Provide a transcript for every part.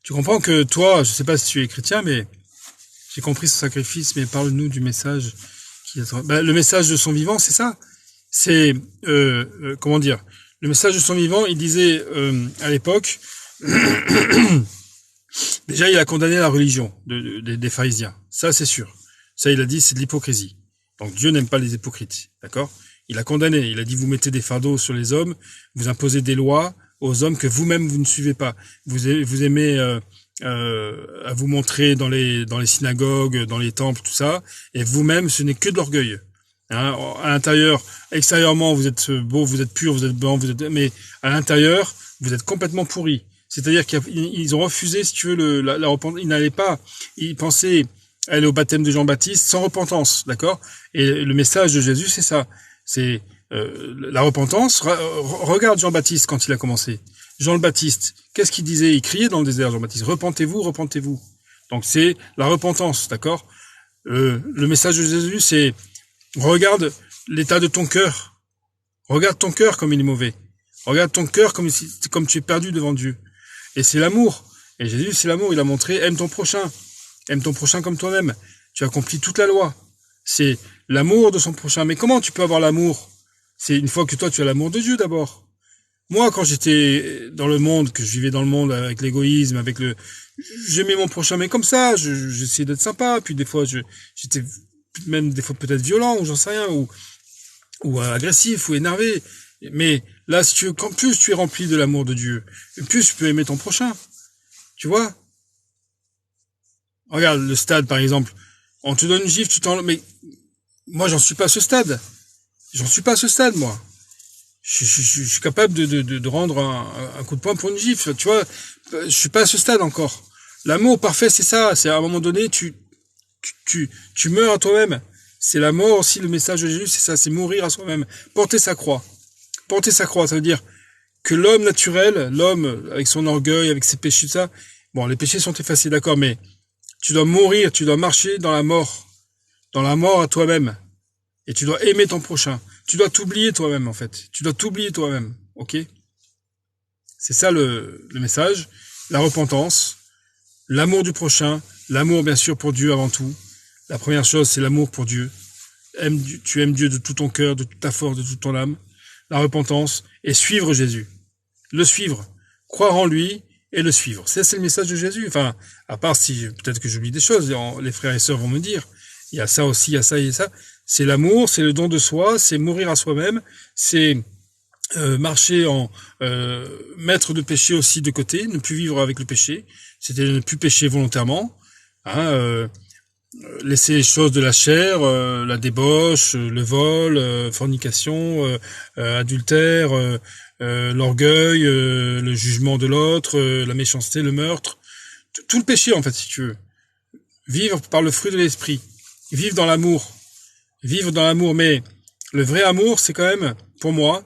Tu comprends que toi, je sais pas si tu es chrétien, mais j'ai compris son sacrifice, mais parle-nous du message le message de son vivant, c'est ça. C'est comment dire, le message de son vivant, il disait à l'époque, déjà il a condamné la religion des pharisiens, ça c'est sûr. Ça il a dit c'est de l'hypocrisie. Donc Dieu n'aime pas les hypocrites, d'accord? Il a condamné, il a dit vous mettez des fardeaux sur les hommes, vous imposez des lois aux hommes que vous-même vous ne suivez pas. Vous aimez à vous montrer dans les synagogues, dans les temples, tout ça, et vous-même ce n'est que de l'orgueil. Hein, à l'intérieur, extérieurement, vous êtes beau, vous êtes pur, vous êtes blanc, mais à l'intérieur, vous êtes complètement pourri. C'est-à-dire qu'ils ont refusé, si tu veux, la repentance. Ils n'allaient pas, ils pensaient aller au baptême de Jean-Baptiste sans repentance, d'accord? Et le message de Jésus, c'est ça. C'est la repentance. Regarde Jean-Baptiste quand il a commencé. Jean le Baptiste, qu'est-ce qu'il disait? Il criait dans le désert, Jean-Baptiste. Repentez-vous, repentez-vous. Donc c'est la repentance, d'accord? Le message de Jésus, c'est regarde l'état de ton cœur. Regarde ton cœur comme il est mauvais. Regarde ton cœur comme tu es perdu devant Dieu. Et c'est l'amour. Et Jésus, c'est l'amour. Il a montré, aime ton prochain. Aime ton prochain comme toi-même. Tu accomplis toute la loi. C'est l'amour de son prochain. Mais comment tu peux avoir l'amour? C'est une fois que toi, tu as l'amour de Dieu d'abord. Moi, quand j'étais dans le monde, que je vivais dans le monde avec l'égoïsme, j'aimais mon prochain, mais comme ça, j'essayais d'être sympa. Puis des fois, j'étais même des fois peut-être violent, ou j'en sais rien, ou agressif, ou énervé. Mais là, si tu veux, quand plus tu es rempli de l'amour de Dieu, plus tu peux aimer ton prochain. Tu vois? Regarde, le stade, par exemple. On te donne une gifle, mais moi, j'en suis pas à ce stade. J'en suis pas à ce stade, moi. Je suis capable de rendre un coup de poing pour une gifle. Tu vois? Je suis pas à ce stade encore. L'amour parfait, c'est ça. C'est à un moment donné, tu meurs à toi-même. C'est la mort aussi, le message de Jésus, c'est ça, c'est mourir à soi-même. Porter sa croix. Porter sa croix, ça veut dire que l'homme naturel, l'homme avec son orgueil, avec ses péchés, tout ça, bon, les péchés sont effacés, d'accord, mais tu dois mourir, tu dois marcher dans la mort à toi-même. Et tu dois aimer ton prochain. Tu dois t'oublier toi-même, en fait. Tu dois t'oublier toi-même, ok? C'est ça le message. La repentance, l'amour du prochain, l'amour, bien sûr, pour Dieu avant tout. La première chose, c'est l'amour pour Dieu. Tu aimes Dieu de tout ton cœur, de toute ta force, de toute ton âme. La repentance et suivre Jésus. Le suivre. Croire en lui et le suivre. Ça, c'est le message de Jésus. Enfin, à part si, peut-être que j'oublie des choses, les frères et sœurs vont me dire. Il y a ça aussi, il y a ça, il y a ça. C'est l'amour, c'est le don de soi, c'est mourir à soi-même, c'est marcher mettre le péché aussi de côté, ne plus vivre avec le péché, c'était ne plus pécher volontairement, hein, laisser les choses de la chair, la débauche, le vol, fornication, adultère, l'orgueil, le jugement de l'autre, la méchanceté, le meurtre, tout le péché en fait si tu veux. Vivre par le fruit de l'esprit, vivre dans l'amour. Vivre dans l'amour, mais le vrai amour, c'est quand même, pour moi,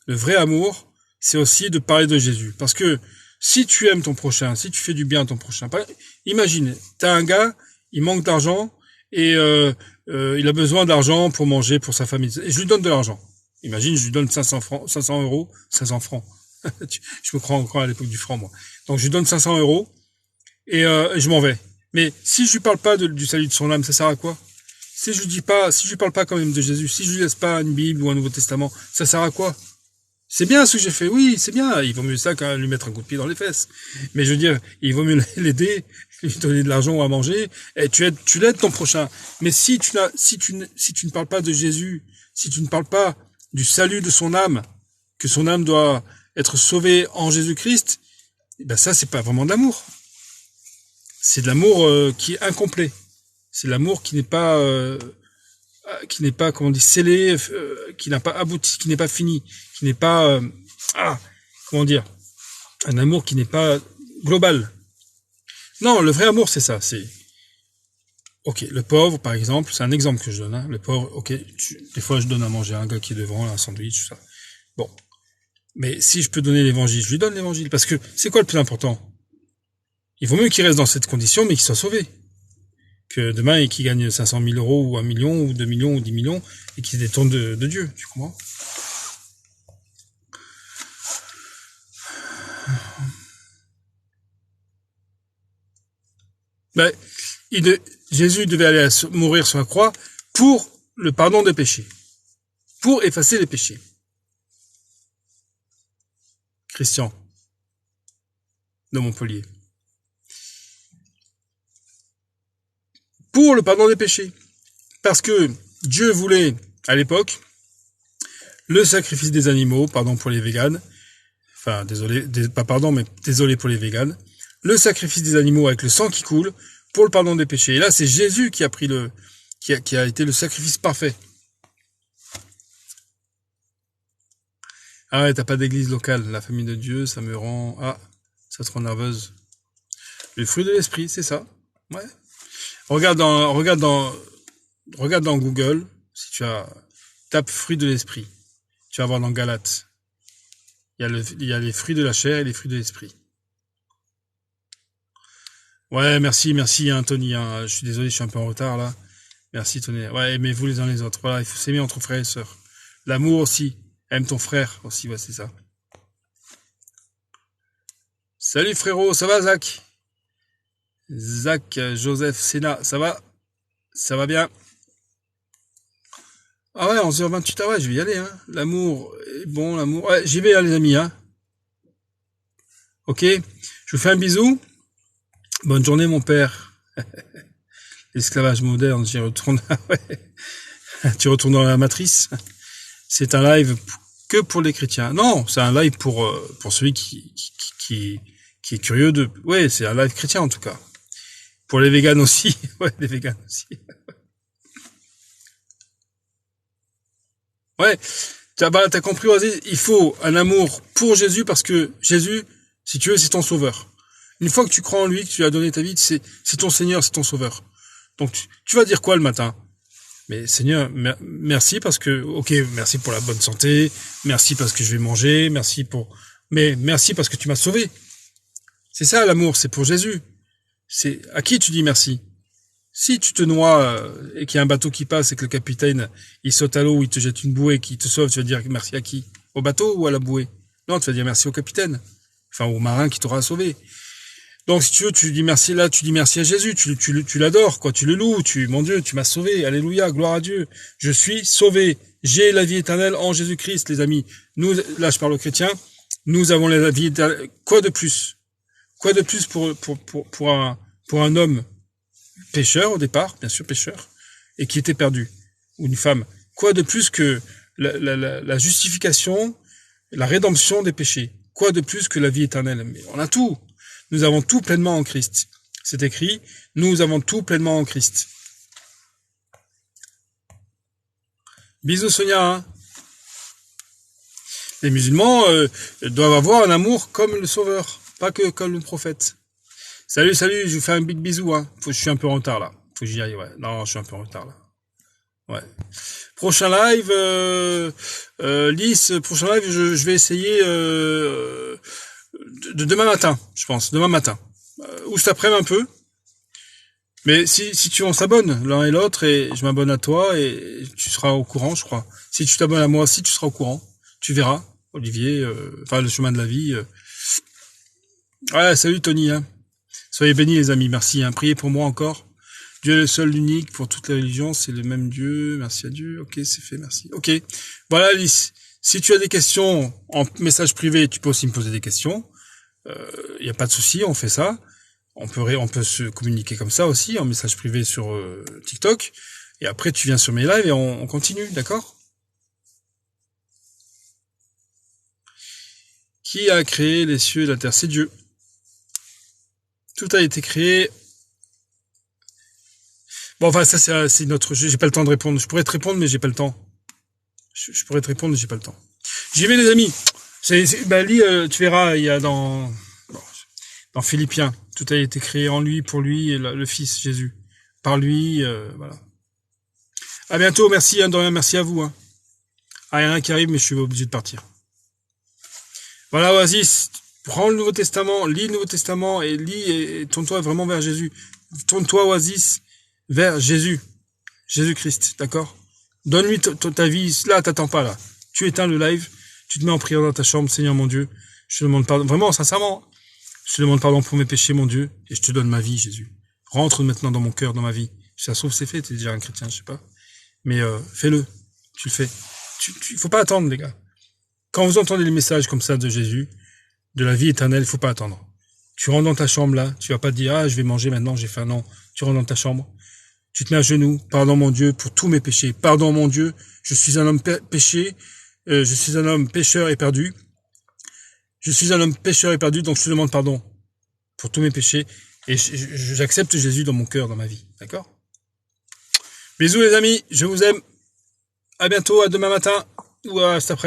le vrai amour, c'est aussi de parler de Jésus. Parce que si tu aimes ton prochain, si tu fais du bien à ton prochain, imagine, t'as un gars, il manque d'argent et il a besoin d'argent pour manger pour sa famille. Et je lui donne de l'argent. Imagine, je lui donne 500 francs, 500 euros, 500 francs. Je me crois encore à l'époque du franc, moi. Donc je lui donne 500 euros et je m'en vais. Mais si je lui parle pas du salut de son âme, ça sert à quoi? Si je lui parle pas quand même de Jésus, si je lui laisse pas une Bible ou un Nouveau Testament, ça sert à quoi? C'est bien ce que j'ai fait, oui, c'est bien. Il vaut mieux ça qu'à lui mettre un coup de pied dans les fesses. Mais je veux dire, il vaut mieux l'aider, lui donner de l'argent à manger, et tu l'aides ton prochain. Mais si tu ne parles pas de Jésus, si tu ne parles pas du salut de son âme, que son âme doit être sauvée en Jésus-Christ, ben ça, c'est pas vraiment de l'amour. C'est de l'amour qui est incomplet. C'est l'amour qui n'est pas, comment on dit, scellé, qui n'a pas abouti, qui n'est pas fini, qui n'est pas, comment dire, un amour qui n'est pas global. Non, le vrai amour, c'est ça. C'est, ok, le pauvre, par exemple, c'est un exemple que je donne. Hein. Le pauvre, ok, des fois je donne à manger à un gars qui est devant, un sandwich, tout ça. Bon, mais si je peux donner l'évangile, je lui donne l'évangile, parce que c'est quoi le plus important? Il vaut mieux qu'il reste dans cette condition, mais qu'il soit sauvé. Que demain, et qu'il gagne 500 000 euros, ou 1 million, ou 2 millions, ou 10 millions, et qu'il se détourne de Dieu, tu comprends? Ben, Jésus devait aller mourir sur la croix pour le pardon des péchés, pour effacer les péchés. Christian de Montpellier. Pour le pardon des péchés. Parce que Dieu voulait, à l'époque, le sacrifice des animaux, pardon pour les véganes, enfin, désolé pour les véganes, le sacrifice des animaux avec le sang qui coule, pour le pardon des péchés. Et là, c'est Jésus qui a pris qui a été le sacrifice parfait. Ah ouais, t'as pas d'église locale, la famille de Dieu, ça me rend, ça te rend nerveuse. Le fruit de l'esprit, c'est ça. Ouais. Regarde dans Google, si tape fruit de l'esprit. Tu vas voir dans Galates. Il y a les fruits de la chair et les fruits de l'esprit. Ouais, merci, hein, Tony, hein. Je suis désolé, je suis un peu en retard, là. Merci, Tony. Ouais, aimez-vous les uns les autres. Voilà, il faut s'aimer entre frères et sœurs. L'amour aussi. Aime ton frère aussi, ouais, c'est ça. Salut, frérot, ça va, Zach? Zach, Joseph, Sénat, ça va? Ça va bien? Ah ouais, 11h28, ah ouais, je vais y aller, hein. L'amour est bon, l'amour. Ouais, j'y vais, hein, les amis, hein. Ok? Je vous fais un bisou. Bonne journée, mon père. L'esclavage moderne, j'y retourne. Ouais. Tu retournes dans la matrice. C'est un live que pour les chrétiens. Non, c'est un live pour celui qui est curieux de... Ouais, c'est un live chrétien, en tout cas. Pour les véganes aussi. Ouais, les véganes aussi. Ouais. T'as compris, vas-y, il faut un amour pour Jésus parce que Jésus, si tu veux, c'est ton sauveur. Une fois que tu crois en lui, que tu lui as donné ta vie, c'est ton Seigneur, c'est ton sauveur. Donc, tu vas dire quoi le matin? Mais Seigneur, merci parce que, ok, merci pour la bonne santé, merci parce que je vais manger, mais merci parce que tu m'as sauvé. C'est ça l'amour, c'est pour Jésus. C'est à qui tu dis merci? Si tu te noies et qu'il y a un bateau qui passe et que le capitaine il saute à l'eau ou il te jette une bouée qui te sauve, tu vas dire merci à qui? Au bateau ou à la bouée? Non, tu vas dire merci au capitaine, enfin au marin qui t'aura sauvé. Donc si tu veux, tu dis merci là, tu dis merci à Jésus, tu l'adores, quoi, tu le loues, mon Dieu, tu m'as sauvé, alléluia, gloire à Dieu, je suis sauvé, j'ai la vie éternelle en Jésus-Christ, les amis. Nous, là je parle aux chrétiens, nous avons la vie éternelle. Quoi de plus? Quoi de plus pour un homme pécheur au départ, bien sûr pécheur, et qui était perdu, ou une femme? Quoi de plus que la justification, la rédemption des péchés? Quoi de plus que la vie éternelle? Mais on a tout. Nous avons tout pleinement en Christ. C'est écrit, nous avons tout pleinement en Christ. Bisous Sonia. Hein. Les musulmans doivent avoir un amour comme le Sauveur, pas que comme le prophète. Salut, je vous fais un big bisou. Hein. Je suis un peu en retard là. Faut que j'y aille, ouais. Non, je suis un peu en retard là. Ouais. Prochain live, Lys, prochain live, je vais essayer de demain matin, je pense, demain matin. Ou cet après-midi un peu. Mais si on s'abonne l'un et l'autre, et je m'abonne à toi, et tu seras au courant, je crois. Si tu t'abonnes à moi aussi, tu seras au courant. Tu verras, Olivier, le chemin de la vie. Ouais, salut Tony, hein. Soyez bénis les amis, merci, hein. Priez pour moi encore. Dieu est le seul, l'unique, pour toutes les religions, c'est le même Dieu, merci à Dieu. Ok, c'est fait, merci. Ok, voilà Alice, si tu as des questions en message privé, tu peux aussi me poser des questions. Y a pas de souci, on fait ça. On peut se communiquer comme ça aussi, en message privé sur TikTok. Et après, tu viens sur mes lives et on continue, d'accord? Qui a créé les cieux et la terre? C'est Dieu. Tout a été créé. Bon, enfin, ça, c'est notre jeu. J'ai pas le temps de répondre. Je pourrais te répondre, mais j'ai pas le temps. Je pourrais te répondre, mais j'ai pas le temps. J'y vais, les amis. Lis, tu verras, il y a dans Philippiens, tout a été créé en lui, pour lui, et le Fils Jésus. Par lui, voilà. À bientôt, merci, hein, Dorian, merci à vous, hein. Ah, il y en a un qui arrive, mais je suis obligé de partir. Voilà, Oasis, prends le Nouveau Testament, lis le Nouveau Testament, et lis, et tourne-toi vraiment vers Jésus. Tourne-toi, Oasis, vers Jésus. Jésus-Christ, d'accord? Donne-lui ta vie, là, t'attends pas, là. Tu éteins le live, tu te mets en prière dans ta chambre, Seigneur mon Dieu, je te demande pardon, vraiment, sincèrement, je te demande pardon pour mes péchés, mon Dieu, et je te donne ma vie, Jésus. rentre maintenant dans mon cœur, dans ma vie. Si ça se trouve, c'est fait, t'es déjà un chrétien, je sais pas. Mais fais-le, tu le fais. Faut pas attendre, les gars. Quand vous entendez les messages comme ça de Jésus, de la vie éternelle, faut pas attendre. Tu rentres dans ta chambre là, tu vas pas te dire ah je vais manger maintenant, j'ai faim. Non, tu rentres dans ta chambre, tu te mets à genoux, pardon mon Dieu pour tous mes péchés. Pardon mon Dieu, je suis un homme péché, je suis un homme pécheur et perdu. Je suis un homme pécheur et perdu, donc je te demande pardon pour tous mes péchés et j'accepte Jésus dans mon cœur, dans ma vie. D'accord? Bisous les amis, je vous aime. À bientôt, à demain matin ou à cet après.